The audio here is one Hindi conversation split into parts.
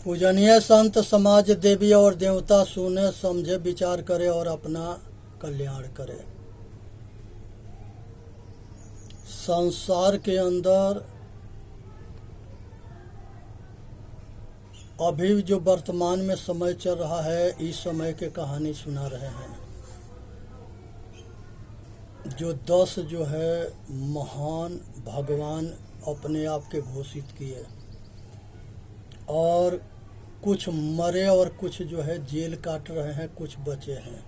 पूजनीय संत समाज देवी और देवता सुने समझे विचार करे और अपना कल्याण करे। संसार के अंदर अभी जो वर्तमान में समय चल रहा है, इस समय के कहानी सुना रहे हैं। जो 10 जो है महान भगवान अपने आप के घोषित किए और कुछ मरे और कुछ जो है जेल काट रहे हैं, कुछ बचे हैं।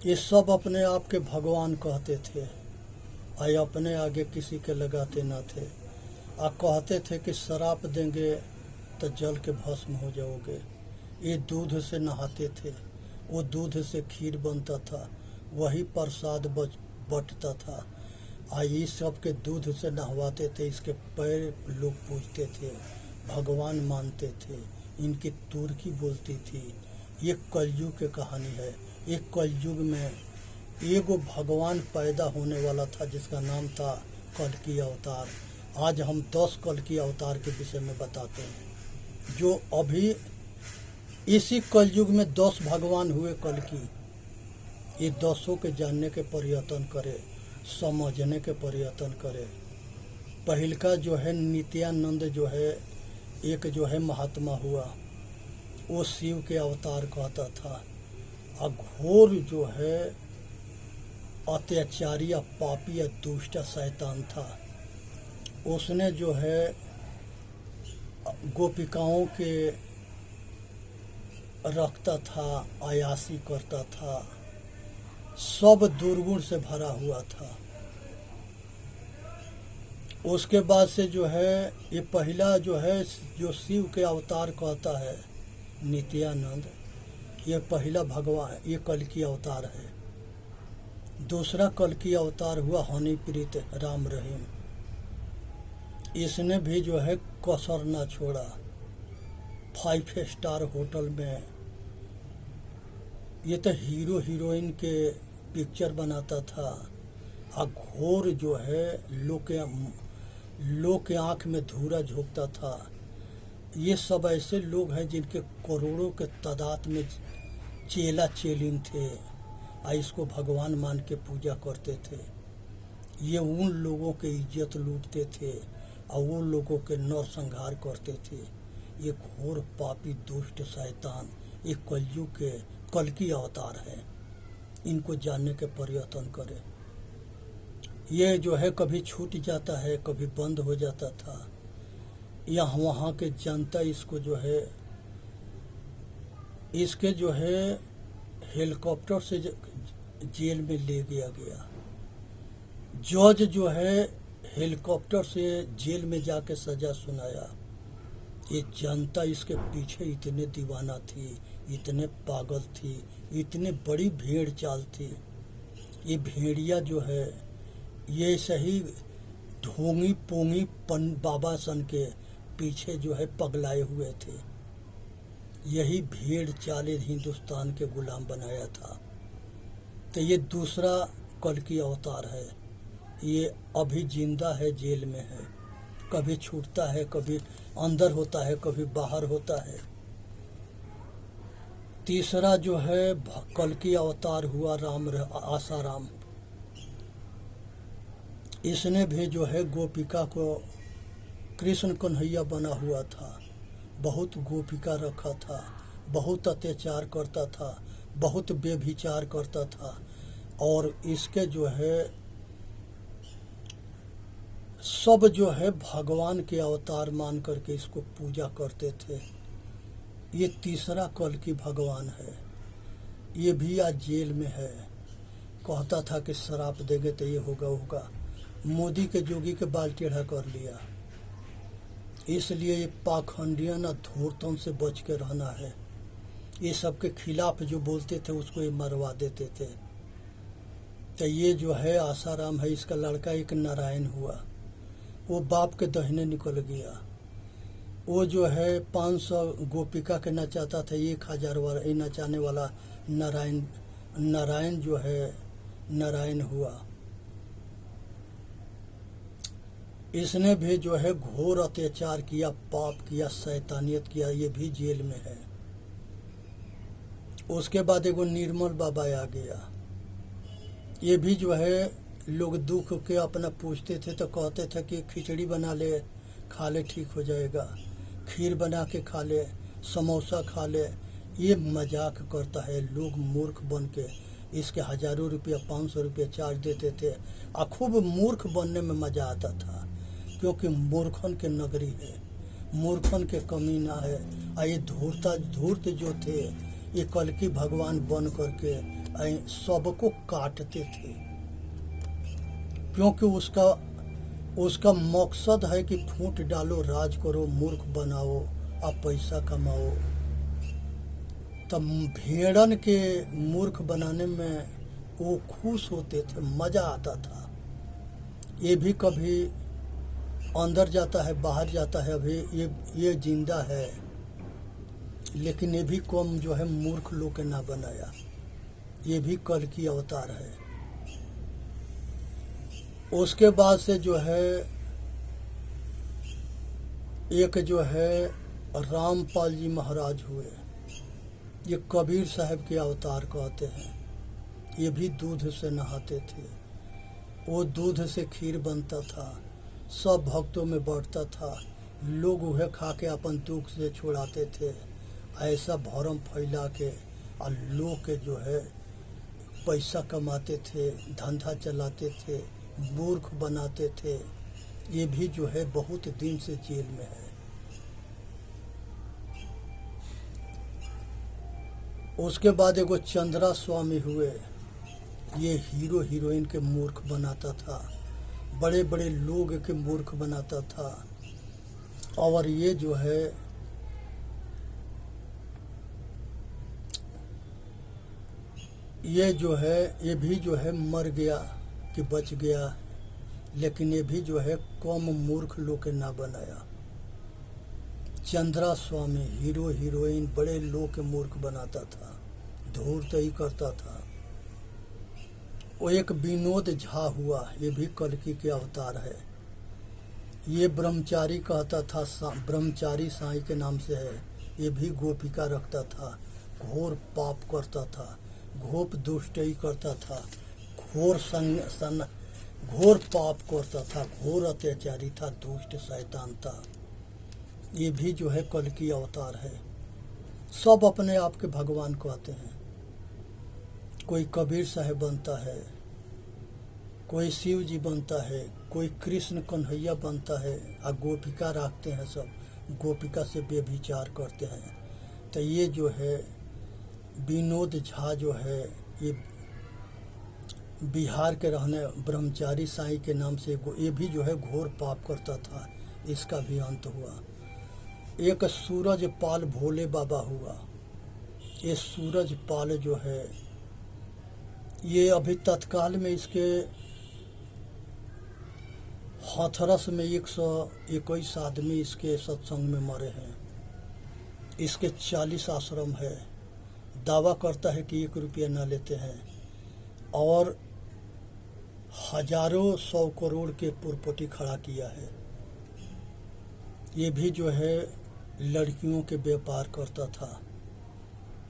ये सब अपने आप के भगवान कहते थे, आए अपने आगे किसी के लगाते ना थे। कहते थे कि शराप देंगे तो जल के भस्म हो जाओगे। ये दूध से नहाते थे, वो दूध से खीर बनता था, वही प्रसाद बटता था। ये सब के दूध से नहवाते थे, इसके पैर लोग पूजते थे, भगवान मानते थे, इनकी तुर्की बोलती थी। ये कलयुग की कहानी है। एक कलयुग में एगो भगवान पैदा होने वाला था जिसका नाम था कल्कि अवतार। आज हम 10 कल्कि अवतार के विषय में बताते हैं, जो अभी इसी कलयुग में 10 भगवान हुए कल्कि। ये 10 के जानने के प्रयत्न करे, समझने के प्रयत्न करे। पहल का जो है नित्यानंद जो है एक जो है महात्मा हुआ, वो शिव के अवतार कहता था। घोर जो है अत्याचारी या पापी या दुष्ट शैतान था। उसने जो है गोपिकाओं के रखता था, अयासी करता था, सब दुर्गुण से भरा हुआ था। उसके बाद से जो है ये पहला जो है जो शिव के अवतार कहता है नित्यानंद, ये पहला भगवान, ये कल्कि अवतार है। दूसरा कल्कि अवतार हुआ हनीप्रीत राम रहीम। इसने भी जो है कसर ना छोड़ा। 5 स्टार होटल में ये तो हीरो हीरोइन के पिक्चर बनाता था। घोर जो है लोग के आँख में धूरा झोंकता था। ये सब ऐसे लोग हैं जिनके करोड़ों के तादाद में चेला चेलिन थे, इसको भगवान मान के पूजा करते थे। ये उन लोगों के इज्जत लूटते थे और वो लोगों के नरसंहार करते थे। ये घोर पापी दुष्ट शैतान ये कलयुग के कल्कि अवतार है। इनको जानने के प्रयत्न करें। ये जो है कभी छूट जाता है, कभी बंद हो जाता था। यहाँ वहाँ के जनता इसको जो है इसके जो है हेलीकॉप्टर से जेल में ले गया। जज जो है हेलीकॉप्टर से जेल में जाके सजा सुनाया। ये जनता इसके पीछे इतने दीवाना थी, इतने पागल थी, इतनी बड़ी भेड़ चाल थी। ये भेड़िया जो है ये सही ढोंगी पोंगी बाबा सन के पीछे जो है पगलाए हुए थे। यही भेड़ चाले हिंदुस्तान के गुलाम बनाया था। तो ये दूसरा कल्कि अवतार है। ये अभी जिंदा है, जेल में है, कभी छूटता है, कभी अंदर होता है, कभी बाहर होता है। तीसरा जो है कल्कि अवतार हुआ आसाराम। इसने भी जो है गोपिका को कृष्ण कन्हैया बना हुआ था। बहुत गोपिका रखा था, बहुत अत्याचार करता था, बहुत व्यभिचार करता था। और इसके जो है सब जो है भगवान के अवतार मान करके इसको पूजा करते थे। ये तीसरा कल्कि भगवान है। ये भी आज जेल में है। कहता था कि शराप देंगे तो ये होगा। मोदी के जोगी के बाल टेढ़ा कर लिया। इसलिए ये पाखंडियन और धूर्तों से बच के रहना है। ये सबके खिलाफ जो बोलते थे उसको ये मरवा देते थे। तो ये जो है आसाराम है, इसका लड़का एक नारायण हुआ। वो बाप के दहिने निकल गया। वो जो है 500 गोपिका के नचाता था, 1000 वाला ये नचाने वाला नारायण जो है नारायण हुआ। इसने भी जो है घोर अत्याचार किया, पाप किया, शैतानियत किया, ये भी जेल में है। उसके बाद एगो निर्मल बाबा आ गया, ये भी जो है लोग दुख के अपना पूछते थे तो कहते थे कि खिचड़ी बना ले, खा ले, ठीक हो जाएगा, खीर बना के खा ले, समोसा खा ले। ये मजाक करता है, लोग मूर्ख बन के इसके हजारों रुपया, 500 रुपया चार्ज देते थे। और खूब मूर्ख बनने में मजा आता था, क्योंकि मूर्खन के नगरी है, मूर्खन के कमी ना है। और ये धूर्त जो थे, ये कल्कि भगवान बन करके सबको काटते थे, क्योंकि उसका मकसद है कि फूट डालो, राज करो, मूर्ख बनाओ, आप पैसा कमाओ। तब भेड़न के मूर्ख बनाने में वो खुश होते थे, मजा आता था। ये भी कभी अंदर जाता है, बाहर जाता है, अभी ये जिंदा है, लेकिन ये भी कम जो है मूर्ख लोग के ना बनाया। ये भी कल की अवतार है। उसके बाद से जो है एक जो है रामपाल जी महाराज हुए, ये कबीर साहब के अवतार कहते हैं। ये भी दूध से नहाते थे, वो दूध से खीर बनता था, सब भक्तों में बढ़ता था, लोग वह खा के अपन दुख से छुड़ाते थे। ऐसा भरम फैला के और लोग के जो है पैसा कमाते थे, धंधा चलाते थे, मूर्ख बनाते थे। ये भी जो है बहुत दिन से जेल में है। उसके बाद एगो चंद्रा स्वामी हुए, ये हीरो हीरोइन के मूर्ख बनाता था, बड़े बड़े लोग के मूर्ख बनाता था। और ये जो है ये भी जो है मर गया कि बच गया, लेकिन ये भी जो है कम मूर्ख लोग के ना बनाया। चंद्रा स्वामी हीरो हीरोइन बड़े लोग के मूर्ख बनाता था, धूर्त ही करता था। वो एक विनोद झा हुआ, ये भी कल्कि के अवतार है। ये ब्रह्मचारी कहता था, ब्रह्मचारी साईं के नाम से है। ये भी गोपिका रखता था, घोर पाप करता था, घोर दुष्टई करता था, घोर पाप करता था, घोर अत्याचारी था, दुष्ट शैतान था। ये भी जो है कल्कि अवतार है। सब अपने आप के भगवान कहते हैं। कोई कबीर साहब बनता है, कोई शिव जी बनता है, कोई कृष्ण कन्हैया बनता है, और गोपिका रखते हैं, सब गोपिका से बेविचार करते हैं। तो ये जो है विनोद झा जो है, ये बिहार के रहने ब्रह्मचारी साईं के नाम से, ये भी जो है घोर पाप करता था। इसका भी अंत हुआ। एक सूरज पाल भोले बाबा हुआ। ये सूरज पाल जो है, ये अभी तत्काल में इसके हाथरस में 121 आदमी इसके सत्संग में मरे हैं। इसके 40 आश्रम है। दावा करता है कि 1 रुपया न लेते हैं, और हजारों 100 करोड़ के पुरपटी खड़ा किया है। ये भी जो है लड़कियों के व्यापार करता था।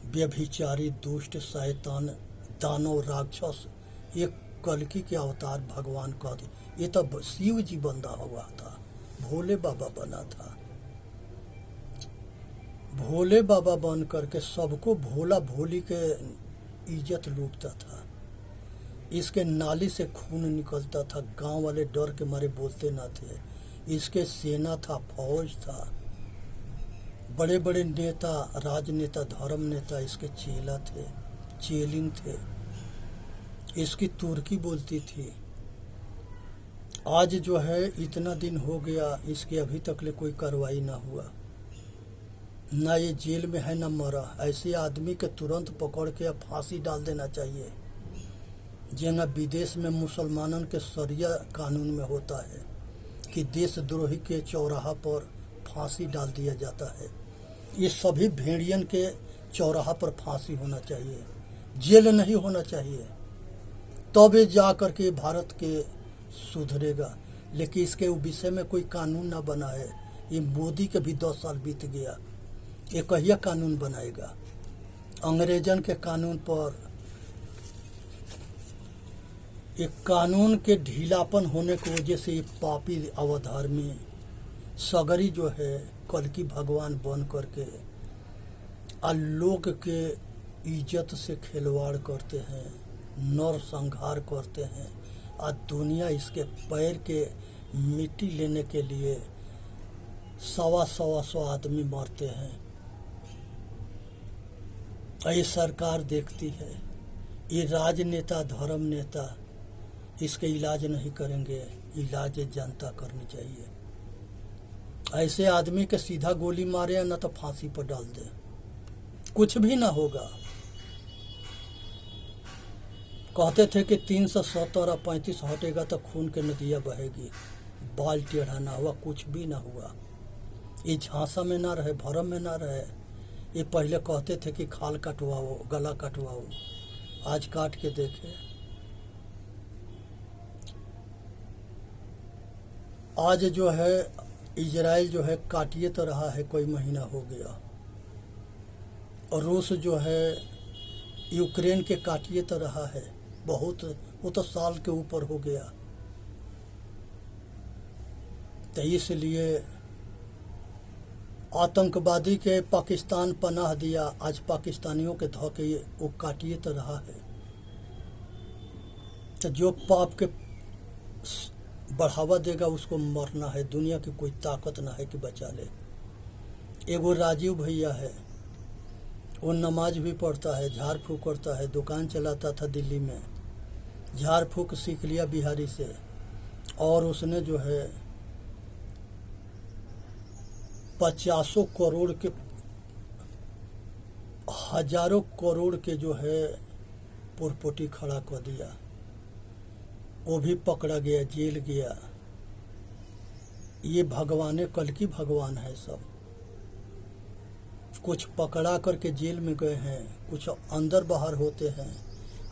व्यभिचारी, दुष्ट, शैतान, दानव, राक्षस, ये कल्कि के अवतार भगवान का। ये तो शिव जी बंदा हुआ था, भोले बाबा बना था। भोले बाबा बन करके सबको भोला भोली के इज्जत लूटता था। इसके नाली से खून निकलता था, गांव वाले डर के मारे बोलते ना थे। इसके सेना था, फौज था, बड़े बड़े नेता, राजनेता, धर्म नेता इसके चेला थे, चेलिन थे। इसकी तुर्की बोलती थी। आज जो है इतना दिन हो गया, इसकी अभी तक ले कोई कार्रवाई ना हुआ, ना ये जेल में है ना मरा। ऐसे आदमी के तुरंत पकड़ के फांसी डाल देना चाहिए, जेना विदेश में मुसलमानन के शरिया कानून में होता है कि देशद्रोही के चौराहा पर फांसी डाल दिया जाता है। ये सभी भेड़ियन के चौराहा पर फांसी होना चाहिए, जेल नहीं होना चाहिए। तब ये जा कर के भारत के सुधरेगा। लेकिन इसके विषय में कोई कानून ना बना है। ये मोदी के भी 10 साल बीत गया, ये कहिया कानून बनाएगा? अंग्रेजन के कानून पर, एक कानून के ढीलापन होने की वजह से ये पापी अवधर्मी सगरी जो है कल्कि भगवान बन करके लोग के इज्जत से खिलवाड़ करते हैं, नरसंहार करते हैं। आज दुनिया इसके पैर के मिट्टी लेने के लिए 100 आदमी मरते हैं। ये सरकार देखती है, ये राजनेता धर्म नेता इसके इलाज नहीं करेंगे, इलाज जनता करनी चाहिए। ऐसे आदमी के सीधा गोली मारे या न तो फांसी पर डाल दे, कुछ भी ना होगा। कहते थे कि 370 और 35 हटेगा तो खून के नदियाँ बहेगी, बाल टेढ़ा ना हुआ, कुछ भी ना हुआ। ये झांसा में ना रहे, भरम में ना रहे। ये पहले कहते थे कि खाल कटवाओ, गला कटवाओ, आज काट के देखे। आज जो है इजराइल जो है काटिए तो रहा है, कोई महीना हो गया। और रूस जो है यूक्रेन के काटिए तो रहा है बहुत, वो तो साल के ऊपर हो गया। तो इसलिए आतंकवादी के पाकिस्तान पनाह दिया, आज पाकिस्तानियों के धोखे वो काटिए तो रहा है। तो जो पाप के बढ़ावा देगा उसको मरना है, दुनिया की कोई ताकत ना है कि बचा ले। एगो राजीव भैया है, वो नमाज भी पढ़ता है, झाड़ फूक करता है, दुकान चलाता था दिल्ली में, झाड़ फूक सीख लिया बिहारी से। और उसने जो है 50 करोड़ के, हजारों करोड़ के जो है पुरपोटी खड़ा कर दिया। वो भी पकड़ा गया, जेल गया। ये भगवान कल्कि भगवान है सब। कुछ पकड़ा करके जेल में गए हैं, कुछ अंदर बाहर होते हैं,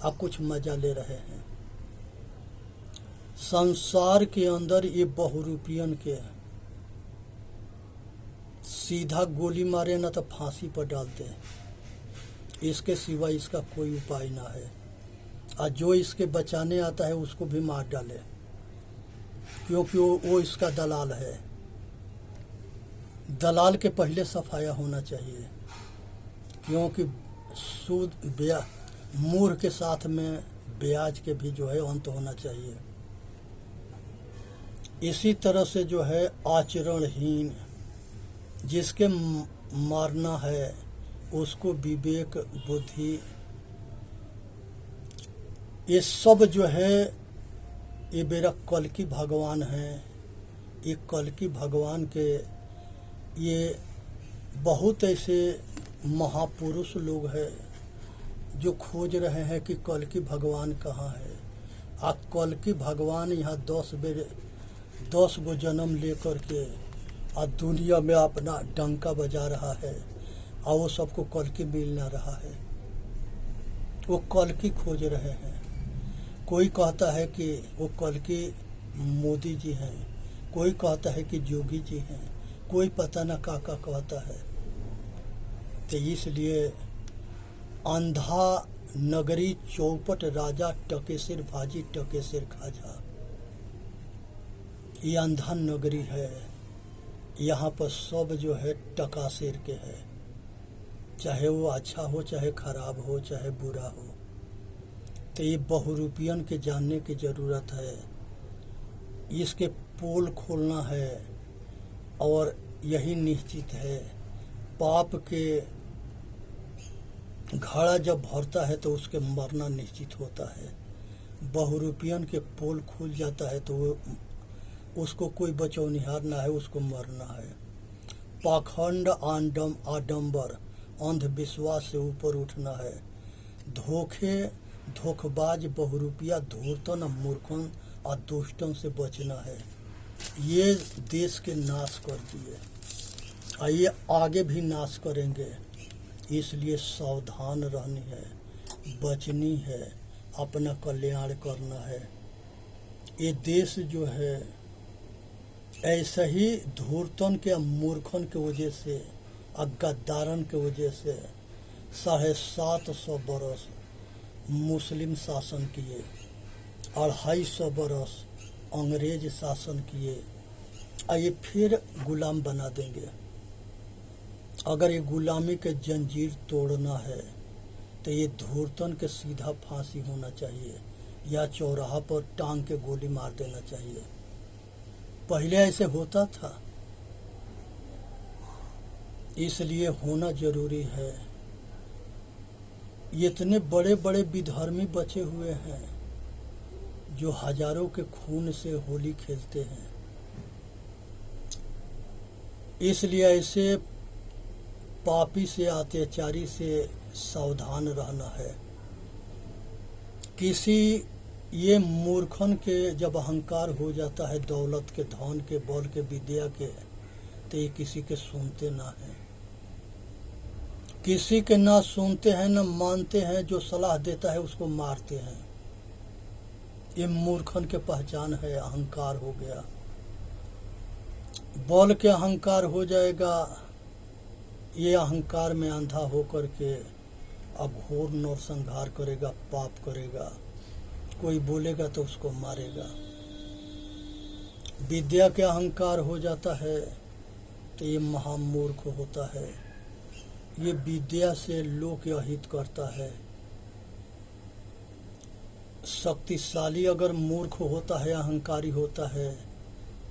अब कुछ मजा ले रहे हैं। संसार के अंदर ये बहुरूपियन के सीधा गोली मारे ना तो फांसी पर डालते हैं, इसके सिवा इसका कोई उपाय ना है। और जो इसके बचाने आता है उसको भी मार डाले, क्योंकि वो इसका दलाल है। दलाल के पहले सफाया होना चाहिए, क्योंकि सूद मूर्ख के साथ में ब्याज के भी जो है अंत होना चाहिए। इसी तरह से जो है आचरणहीन जिसके मारना है उसको विवेक बुद्धि, ये सब जो है ये मेरा कल्कि भगवान है। ये कल्कि भगवान के ये बहुत ऐसे महापुरुष लोग हैं जो खोज रहे हैं कि कल्कि भगवान कहाँ है। आ कल्कि भगवान यहाँ 10 गो जन्म लेकर के आ दुनिया में अपना डंका बजा रहा है, और वो सबको कल्कि मिल ना रहा है। वो कल्कि खोज रहे हैं। कोई कहता है कि वो कल्कि मोदी जी हैं, कोई कहता है कि जोगी जी हैं, कोई पता ना काका कहता है। तो इसलिए अंधा नगरी चौपट राजा, टकेसिर भाजी टकेसिर खाजा। ये अंधा नगरी है, यहाँ पर सब जो है टकासिर के है, चाहे वो अच्छा हो, चाहे खराब हो, चाहे बुरा हो। तो ये बहुरूपियन के जानने की ज़रूरत है, इसके पोल खोलना है। और यही निश्चित है, पाप के घड़ा जब भरता है तो उसके मरना निश्चित होता है। बहुरूपियन के पोल खुल जाता है तो उसको कोई बचौनिहार ना है, उसको मरना है। पाखंड आडंबर अंधविश्वास से ऊपर उठना है। धोखबाज बहुरूपिया धूर्तन मूर्खन और दुष्टों से बचना है। ये देश के नाश कर दिए और ये आगे भी नाश करेंगे, इसलिए सावधान रहनी है, बचनी है, अपना कल्याण करना है। ये देश जो है ऐसा ही धूर्तन के मूर्खन के वजह से और गद्दारन के वजह से 750 बरस मुस्लिम शासन किए, 250 बरस अंग्रेज शासन किए, और ये फिर गुलाम बना देंगे। अगर ये गुलामी के जंजीर तोड़ना है तो ये धूर्तन के सीधा फांसी होना चाहिए या चौराहा पर टांग के गोली मार देना चाहिए। पहले ऐसे होता था, इसलिए होना जरूरी है। इतने बड़े बड़े विधर्मी बचे हुए हैं जो हजारों के खून से होली खेलते हैं। इसलिए ऐसे पापी से, अत्याचारी से सावधान रहना है। किसी ये मूर्खन के जब अहंकार हो जाता है दौलत के, धन के, बल के, विद्या के, तो ये किसी के सुनते ना हैं, किसी के ना सुनते हैं ना मानते हैं। जो सलाह देता है उसको मारते हैं। ये मूर्खन के पहचान है। अहंकार हो गया, बल के अहंकार हो जाएगा। ये अहंकार में अंधा होकर के अब घोर नरसंहार करेगा, पाप करेगा। कोई बोलेगा तो उसको मारेगा। विद्या के अहंकार हो जाता है तो ये महामूर्ख होता है। ये विद्या से लोक अहित करता है। शक्तिशाली अगर मूर्ख होता है, अहंकारी होता है,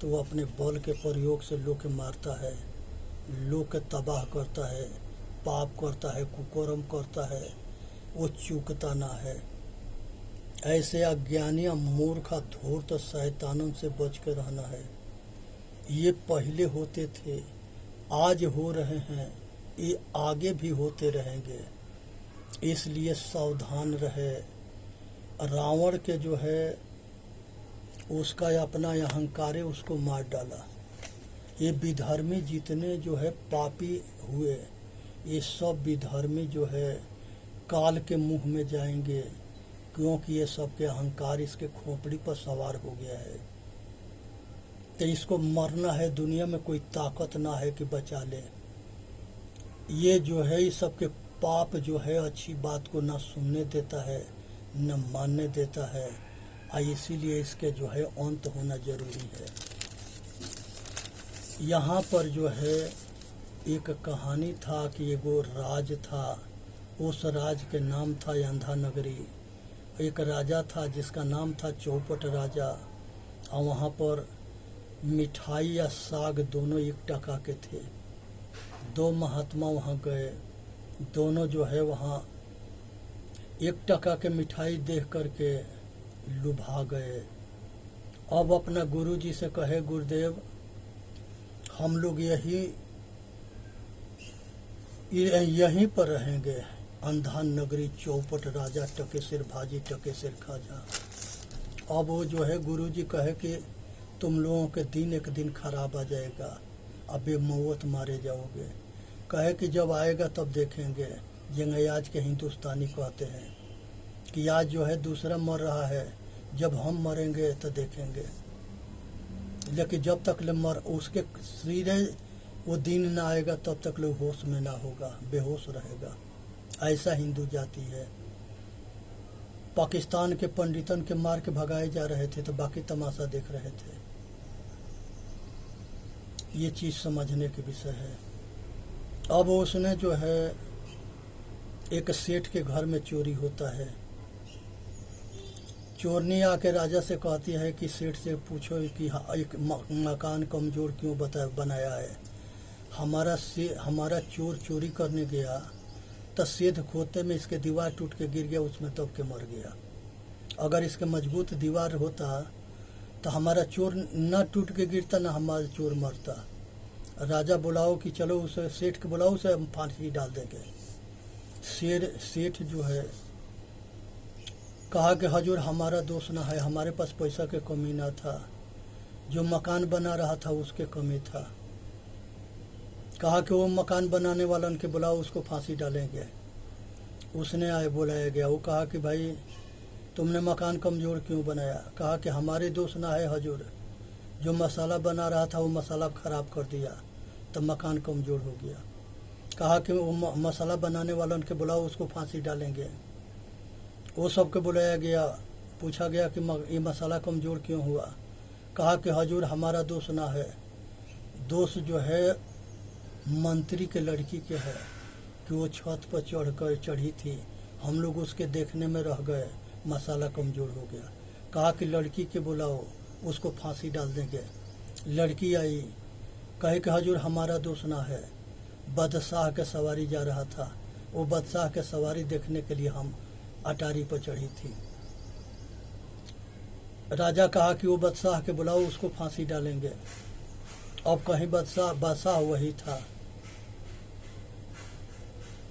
तो वो अपने बल के प्रयोग से लोग के मारता है, लोग के तबाह करता है, पाप करता है, कुकर्म करता है। वो चूकता ना है। ऐसे अज्ञानी, मूर्ख, धूर्त शैतानों से बच के रहना है। ये पहले होते थे, आज हो रहे हैं, ये आगे भी होते रहेंगे। इसलिए सावधान रहे। रावण के जो है उसका अपना अहंकार उसको मार डाला। ये विधर्मी जितने जो है पापी हुए, ये सब विधर्मी जो है काल के मुंह में जाएंगे, क्योंकि ये सबके अहंकार इसके खोपड़ी पर सवार हो गया है। तो इसको मरना है। दुनिया में कोई ताकत ना है कि बचा ले। ये जो है इस सबके पाप जो है अच्छी बात को ना सुनने देता है, न मानने देता है, और इसीलिए इसके जो है अंत होना जरूरी है। यहाँ पर जो है एक कहानी था कि एगो राज था। उस राज के नाम था अंधा नगरी। एक राजा था जिसका नाम था चौपट राजा, और वहाँ पर मिठाई या साग दोनों 1 टका के थे। 2 महात्मा वहाँ गए। दोनों जो है वहाँ 1 टका के मिठाई देख करके लुभा गए। अब अपना गुरुजी से कहे, गुरुदेव हम लोग यहीं पर रहेंगे। अंधा नगरी, चौपट राजा, टके सिर भाजी, टके सिर खाजा। अब वो जो है गुरुजी कहे कि तुम लोगों के दिन एक दिन खराब आ जाएगा, अब बेमौत मारे जाओगे। कहे कि जब आएगा तब देखेंगे। जिंगे आज के हिंदुस्तानी कहते हैं कि आज जो है दूसरा मर रहा है, जब हम मरेंगे तो देखेंगे। लेकिन जब तक ले उसके सीधे वो दिन ना आएगा तब तक लोग होश में ना होगा, बेहोश रहेगा। ऐसा हिंदू जाति है। पाकिस्तान के पंडितन के मार के भगाए जा रहे थे तो बाकी तमाशा देख रहे थे। ये चीज समझने की विषय है। अब उसने जो है एक सेठ के घर में चोरी होता है। चोरनी आके राजा से कहती है कि सेठ से पूछो कि एक मकान कमजोर क्यों बनाया है। हमारा चोर चोरी करने गया तो सेध खोते में इसके दीवार टूट के गिर गया, उसमें दब के मर गया। अगर इसके मजबूत दीवार होता तो हमारा चोर न टूट के गिरता, न हमारा चोर मरता। राजा बुलाओ कि चलो उसे, सेठ के बुलाओ, उसे हम फांसी डाल देंगे। सेठ जो है कहा कि हजूर हमारा दोष ना है, हमारे पास पैसा के कमी ना था, जो मकान बना रहा था उसके कमी था। कहा कि वो मकान बनाने वाला उनके बुलाओ, उसको फांसी डालेंगे। उसने आए, बुलाया गया। वो कहा कि भाई तुमने मकान कमजोर क्यों बनाया? कहा कि हमारे दोष ना है हजूर, जो मसाला बना रहा था वो मसाला खराब कर दिया, तो मकान कमज़ोर हो गया। कहा कि वो मसाला बनाने वालों के बुलाओ, उसको फांसी डालेंगे। वो सबके बुलाया गया, पूछा गया कि ये मसाला कमज़ोर क्यों हुआ। कहा कि हजूर हमारा दोष ना है, दोष जो है मंत्री के लड़की के है कि वो छत पर चढ़ी थी, हम लोग उसके देखने में रह गए, मसाला कमज़ोर हो गया। कहा कि लड़की के बुलाओ, उसको फांसी डाल देंगे। लड़की आई, कहे कि हजूर हमारा दोष ना है, बादशाह के सवारी जा रहा था, वो बादशाह के सवारी देखने के लिए हम अटारी पर चढ़ी थी। राजा कहा कि वो बादशाह के बुलाओ, उसको फांसी डालेंगे। अब कहीं बादशाह वही था।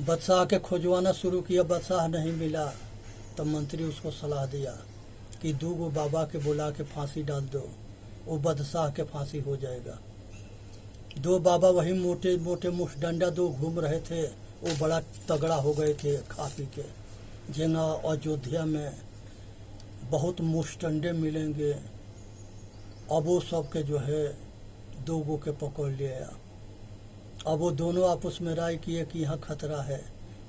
बादशाह के खोजवाना शुरू किया, बादशाह नहीं मिला। तब मंत्री उसको सलाह दिया कि 2 बाबा के बुला के फांसी डाल दो, वो बादशाह के फांसी हो जाएगा। 2 बाबा वही मोटे मोटे मुठडंडा 2 घूम रहे थे, वो बड़ा तगड़ा हो गए थे खा पी के। जेना अयोध्या में बहुत मुठडंडे मिलेंगे, अब वो सब के जो है 2 के पकड़ लिया। अब वो दोनों आपस में राय किए कि यहाँ खतरा है,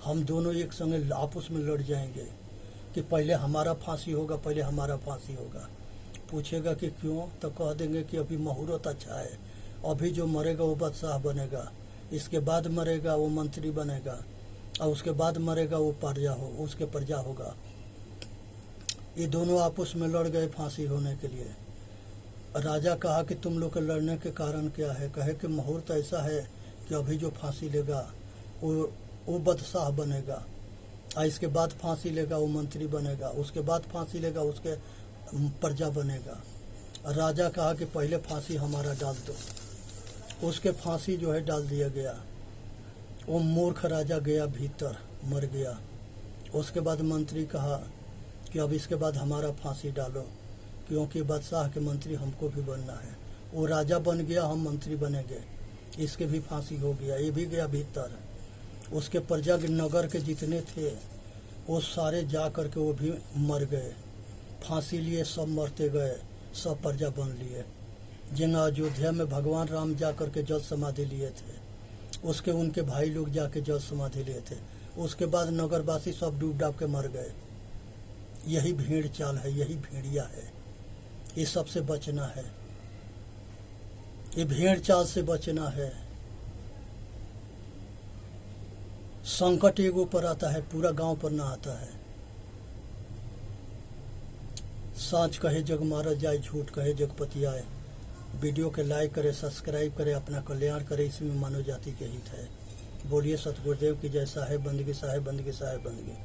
हम दोनों एक संग आपस में लड़ जाएंगे कि पहले हमारा फांसी होगा, पहले हमारा फांसी होगा। पूछेगा कि क्यों, तो कह देंगे कि अभी मुहूर्त अच्छा है, अभी जो मरेगा वो बादशाह बनेगा, इसके बाद मरेगा वो मंत्री बनेगा, और उसके बाद मरेगा वो उसके प्रजा होगा। ये दोनों आपस में लड़ गए फांसी होने के लिए। राजा कहा कि तुम लोग के लड़ने के कारण क्या है। कहे कि मुहूर्त ऐसा है कि अभी जो फांसी लेगा वो बादशाह बनेगा, और इसके बाद फांसी लेगा वो मंत्री बनेगा, उसके बाद फांसी लेगा उसके प्रजा बनेगा। राजा कहा कि पहले फांसी हमारा डाल दो। उसके फांसी जो है डाल दिया गया। वो मूर्ख राजा गया भीतर, मर गया। उसके बाद मंत्री कहा कि अब इसके बाद हमारा फांसी डालो, क्योंकि बादशाह के मंत्री हमको भी बनना है। वो राजा बन गया, हम मंत्री बनेंगे, इसके भी फांसी हो गया। ये भी गया भीतर। उसके प्रजा के नगर के जितने थे वो सारे जा कर के वो भी मर गए, फांसी लिए, सब मरते गए, सब प्रजा बन लिए। जिन अयोध्या में भगवान राम जा कर के जल समाधि लिए थे, उसके उनके भाई लोग जाके जल समाधि लिए थे। उसके बाद नगरवासी सब डूब डाब के मर गए। यही भीड़ चाल है, यही भेड़िया है। ये सबसे बचना है, ये भेड़ चाल से बचना है। संकट एगो पर आता है, पूरा गांव पर ना आता है। साँच कहे जग मारा जाए, झूठ कहे जग पतियाए। वीडियो के लाइक करे, सब्सक्राइब करे, अपना कल्याण करे, इसमें मानव जाति के हित है। बोलिए सतगुरुदेव की जय। साहेब बंदगी, साहेब बंदगी, साहेब बंदगी।